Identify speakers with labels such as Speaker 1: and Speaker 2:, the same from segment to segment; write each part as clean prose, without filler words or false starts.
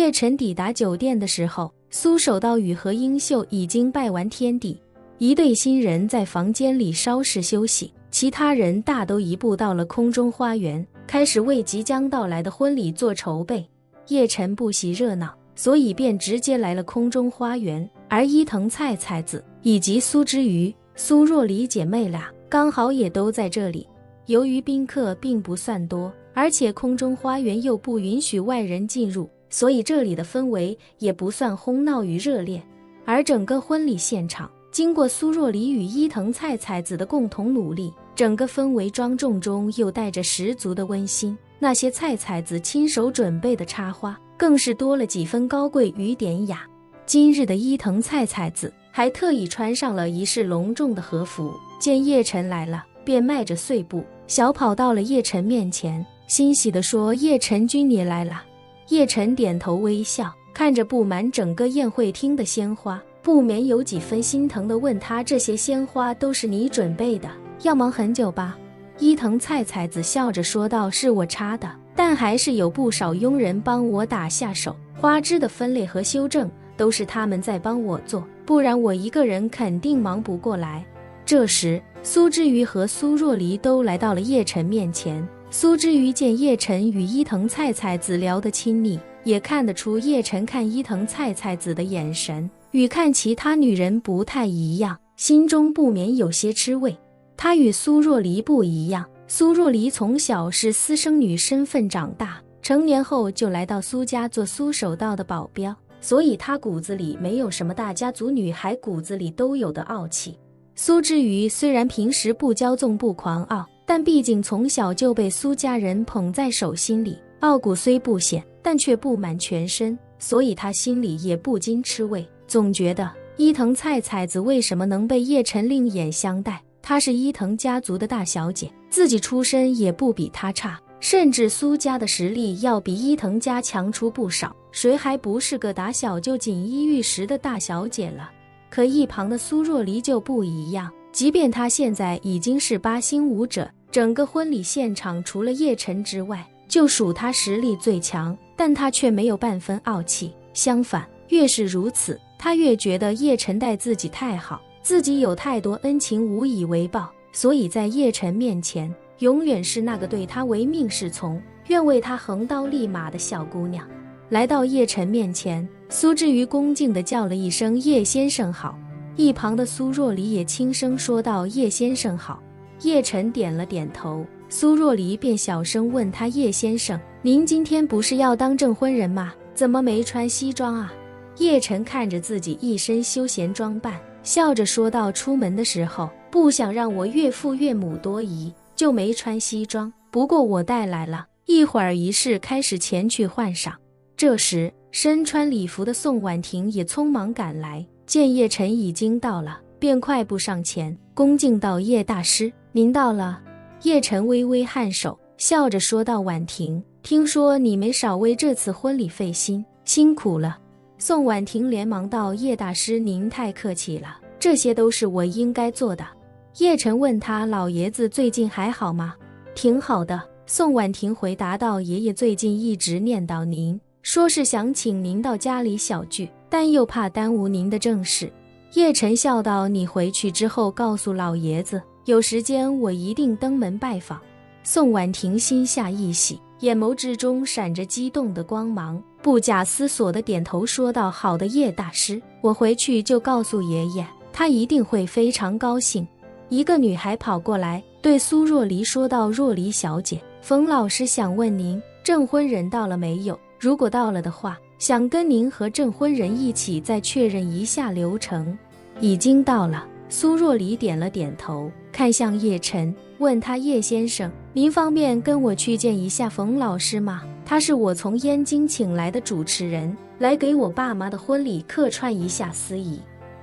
Speaker 1: 叶晨抵达酒店的时候，苏守道与何英秀已经拜完天地，一对新人在房间里稍事休息，其他人大都移步到了空中花园，开始为即将到来的婚礼做筹备。叶晨不喜热闹，所以便直接来了空中花园，而伊藤菜菜子以及苏之瑜、苏若离姐妹俩刚好也都在这里。由于宾客并不算多，而且空中花园又不允许外人进入，所以这里的氛围也不算哄闹与热烈。而整个婚礼现场经过苏若离与伊藤菜菜子的共同努力，整个氛围庄重中又带着十足的温馨。那些菜菜子亲手准备的插花更是多了几分高贵与典雅。今日的伊藤菜菜子还特意穿上了一式隆重的和服，见叶晨来了，便迈着碎步小跑到了叶晨面前，欣喜地说：“叶晨君你来了。”叶晨点头微笑，看着布满整个宴会厅的鲜花，不免有几分心疼地问他：“这些鲜花都是你准备的，要忙很久吧？”伊藤菜菜子笑着说道：“是我插的，但还是有不少佣人帮我打下手，花枝的分类和修正都是他们在帮我做，不然我一个人肯定忙不过来。”这时苏之瑜和苏若离都来到了叶晨面前。苏之瑜见叶晨与伊藤菜菜子聊得亲昵，也看得出叶晨看伊藤菜菜子的眼神与看其他女人不太一样，心中不免有些吃味。他与苏若离不一样，苏若离从小是私生女身份长大，成年后就来到苏家做苏守道的保镖，所以她骨子里没有什么大家族女孩骨子里都有的傲气。苏之瑜虽然平时不骄纵不狂傲，但毕竟从小就被苏家人捧在手心里，傲骨虽不显，但却布满全身，所以他心里也不禁吃味，总觉得伊藤菜菜子为什么能被叶晨另眼相待。她是伊藤家族的大小姐，自己出身也不比她差，甚至苏家的实力要比伊藤家强出不少，谁还不是个打小就锦衣玉食的大小姐了？可一旁的苏若离就不一样，即便她现在已经是8星武者，整个婚礼现场除了叶晨之外，就属她实力最强，但她却没有半分傲气，相反，越是如此，她越觉得叶晨待自己太好，自己有太多恩情无以为报，所以在叶晨面前，永远是那个对她唯命是从，愿为她横刀立马的小姑娘。来到叶晨面前，苏之瑜恭敬地叫了一声：“叶先生好。”一旁的苏若离也轻声说道：“叶先生好。”叶晨点了点头，苏若离便小声问他：“叶先生，您今天不是要当证婚人吗？怎么没穿西装啊？”叶晨看着自己一身休闲装扮，笑着说道：“出门的时候不想让我岳父岳母多疑，就没穿西装，不过我带来了，一会儿仪式开始前去换上。”这时身穿礼服的宋婉婷也匆忙赶来，见叶晨已经到了，便快步上前恭敬道：“叶大师，您到了。”叶晨微微颔首，笑着说道：“婉婷，听说你没少为这次婚礼费心，辛苦了。”宋婉婷连忙道：“叶大师您太客气了，这些都是我应该做的。”叶晨问他：“老爷子最近还好吗？”“挺好的。”宋婉婷回答道：“爷爷最近一直念叨您，说是想请您到家里小聚，但又怕耽误您的正事。”叶晨笑道：“你回去之后告诉老爷子，有时间我一定登门拜访。”宋婉婷心下一喜，眼眸之中闪着激动的光芒，不假思索地点头说道：“好的，叶大师，我回去就告诉爷爷，他一定会非常高兴。”一个女孩跑过来对苏若离说道：“若离小姐，冯老师想问您，证婚人到了没有？如果到了的话，想跟您和证婚人一起再确认一下流程。”“已经到了。”苏若离点了点头，看向叶晨，问他：“叶先生，您方便跟我去见一下冯老师吗？他是我从燕京请来的主持人，来给我爸妈的婚礼客串一下司仪。”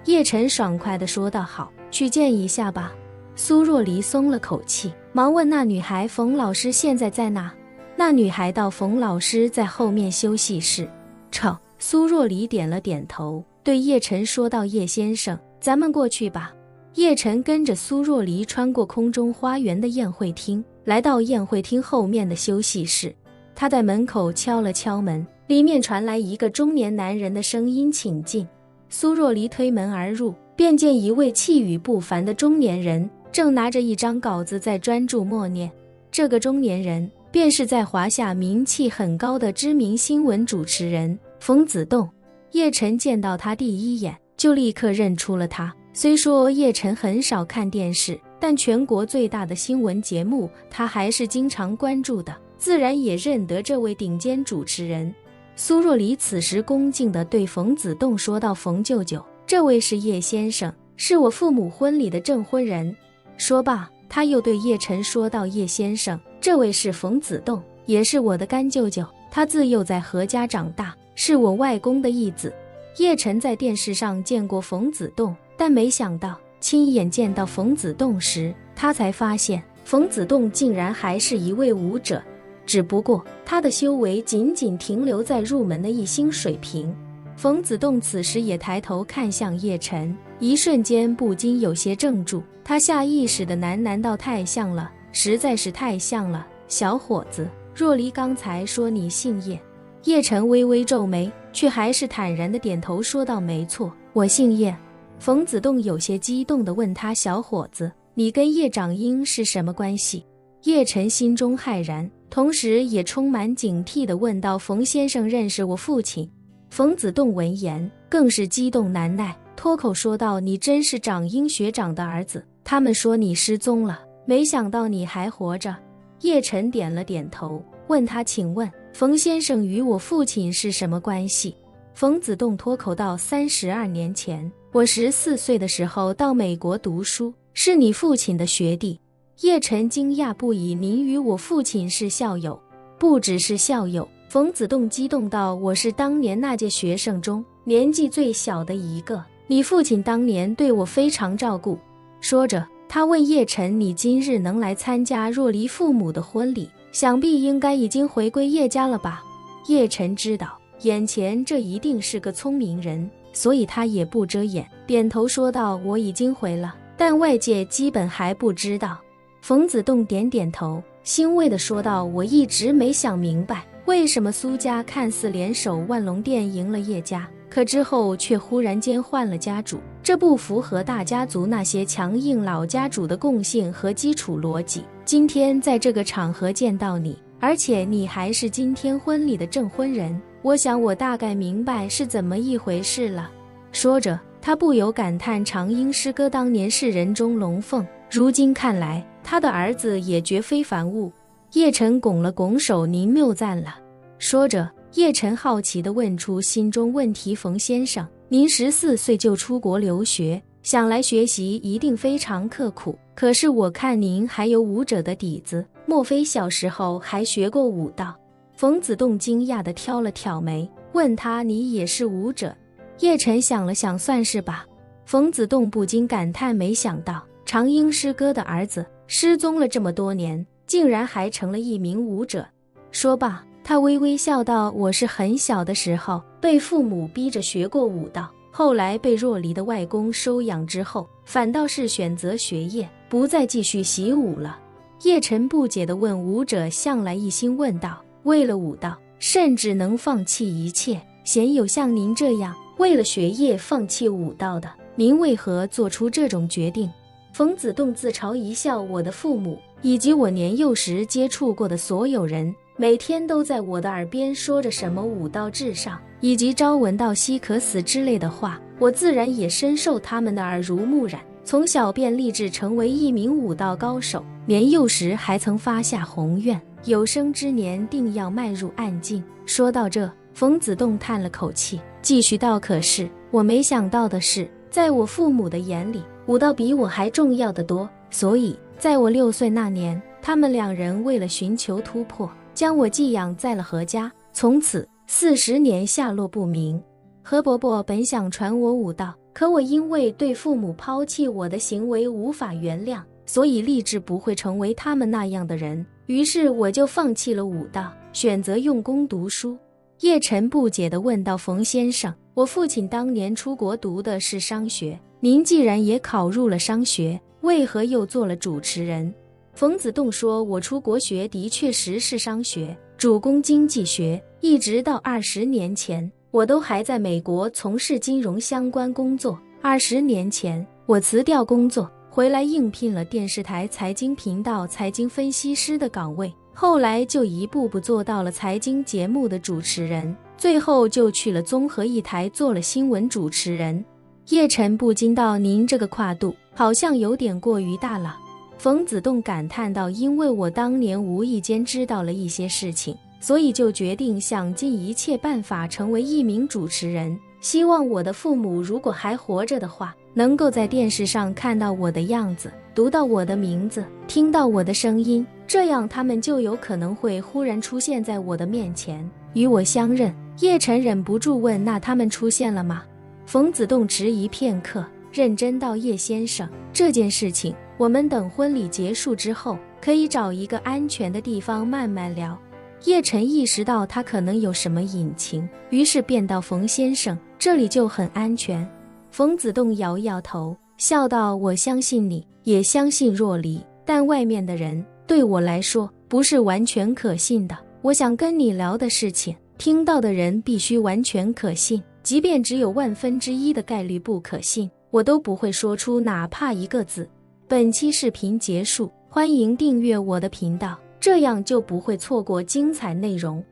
Speaker 1: 叶晨爽快地说道：“好，去见一下吧。”苏若离松了口气，忙问那女孩：“冯老师现在在哪？”那女孩道：“冯老师在后面休息室。”成。苏若离点了点头，对叶晨说道：“叶先生，咱们过去吧。”叶晨跟着苏若离穿过空中花园的宴会厅，来到宴会厅后面的休息室。他在门口敲了敲门，里面传来一个中年男人的声音：“请进。”苏若离推门而入，便见一位气宇不凡的中年人正拿着一张稿子在专注默念。这个中年人便是在华夏名气很高的知名新闻主持人冯子栋。叶晨见到他第一眼就立刻认出了他。虽说叶晨很少看电视，但全国最大的新闻节目他还是经常关注的，自然也认得这位顶尖主持人。苏若离此时恭敬地对冯子栋说道：“冯舅舅，这位是叶先生，是我父母婚礼的证婚人。”说罢，他又对叶晨说道：“叶先生，这位是冯子栋，也是我的干舅舅，他自幼在何家长大，是我外公的义子。”叶晨在电视上见过冯子栋，但没想到亲眼见到冯子栋时，他才发现冯子栋竟然还是一位武者，只不过他的修为仅仅停留在入门的一星水平。冯子栋此时也抬头看向叶晨，一瞬间不禁有些怔住，他下意识地喃喃道：“太像了，实在是太像了，小伙子，若离刚才说你姓叶。”叶晨微微皱眉，却还是坦然地点头说道：“没错，我姓叶。”冯子栋有些激动地问他：“小伙子，你跟叶长英是什么关系？”叶晨心中骇然，同时也充满警惕地问道：“冯先生认识我父亲？”冯子栋闻言更是激动难耐，脱口说道：“你真是长英学长的儿子，他们说你失踪了，没想到你还活着。”叶晨点了点头，问他：“请问冯先生与我父亲是什么关系？”冯子栋脱口道：“32年前，我14岁的时候到美国读书，是你父亲的学弟。”叶晨惊讶不已：“您与我父亲是校友？”“不只是校友。”冯子栋激动道：“我是当年那届学生中年纪最小的一个，你父亲当年对我非常照顾。”说着，他问叶晨：“你今日能来参加若离父母的婚礼，想必应该已经回归叶家了吧？”叶晨知道眼前这一定是个聪明人，所以他也不遮掩，点头说道：“我已经回了，但外界基本还不知道。”冯子栋点点头，欣慰地说道：“我一直没想明白，为什么苏家看似联手万隆店赢了叶家，可之后却忽然间换了家主，这不符合大家族那些强硬老家主的共性和基础逻辑。今天在这个场合见到你，而且你还是今天婚礼的证婚人，我想我大概明白是怎么一回事了。”说着，他不由感叹长英师哥当年是人中龙凤，如今看来他的儿子也绝非凡物。叶晨拱了拱手：“您谬赞了。”说着，叶晨好奇地问出心中问题：“冯先生，您14岁就出国留学，想来学习一定非常刻苦，可是我看您还有武者的底子，莫非小时候还学过武道？”冯子栋惊讶地挑了挑眉，问他：“你也是武者？”叶晨想了想，算是吧。冯子栋不禁感叹，没想到长英师哥的儿子失踪了这么多年，竟然还成了一名武者。说罢，他微微笑道：“我是很小的时候被父母逼着学过武道，后来被若离的外公收养之后，反倒是选择学业，不再继续习武了。”叶晨不解地问：“武者向来一心问道，为了武道甚至能放弃一切，鲜有像您这样为了学业放弃武道的，您为何做出这种决定？”冯子栋自嘲一笑：“我的父母以及我年幼时接触过的所有人，每天都在我的耳边说着什么武道至上，以及朝闻道夕可死之类的话，我自然也深受他们的耳濡目染，从小便立志成为一名武道高手，年幼时还曾发下宏愿，有生之年定要迈入暗境。”说到这，冯子栋叹了口气，继续道：“可是我没想到的是，在我父母的眼里，武道比我还重要得多，所以在我6岁那年，他们2人为了寻求突破，将我寄养在了何家，从此40年下落不明。何伯伯本想传我武道，可我因为对父母抛弃我的行为无法原谅，所以立志不会成为他们那样的人，于是我就放弃了武道，选择用功读书。”叶晨不解地问道：“冯先生，我父亲当年出国读的是商学，您既然也考入了商学，为何又做了主持人？”冯子栋说：“我出国学的确实是商学，主攻经济学，一直到20年前，我都还在美国从事金融相关工作。20年前，我辞掉工作，回来应聘了电视台财经频道财经分析师的岗位，后来就一步步做到了财经节目的主持人，最后就去了综合一台做了新闻主持人。叶晨不禁道：“您这个跨度好像有点过于大了。”冯子栋感叹道：“因为我当年无意间知道了一些事情，所以就决定想尽一切办法成为一名主持人，希望我的父母如果还活着的话，能够在电视上看到我的样子，读到我的名字，听到我的声音，这样他们就有可能会忽然出现在我的面前，与我相认。”叶晨忍不住问：“那他们出现了吗？”冯子栋迟疑片刻，认真道：“叶先生，这件事情我们等婚礼结束之后，可以找一个安全的地方慢慢聊。”叶晨意识到他可能有什么隐情，于是便道：“冯先生，这里就很安全。”冯子栋摇摇头，笑道：“我相信你，也相信若离，但外面的人对我来说不是完全可信的。我想跟你聊的事情，听到的人必须完全可信，即便只有1/1000的概率不可信，我都不会说出哪怕一个字。”本期视频结束，欢迎订阅我的频道，这样就不会错过精彩内容。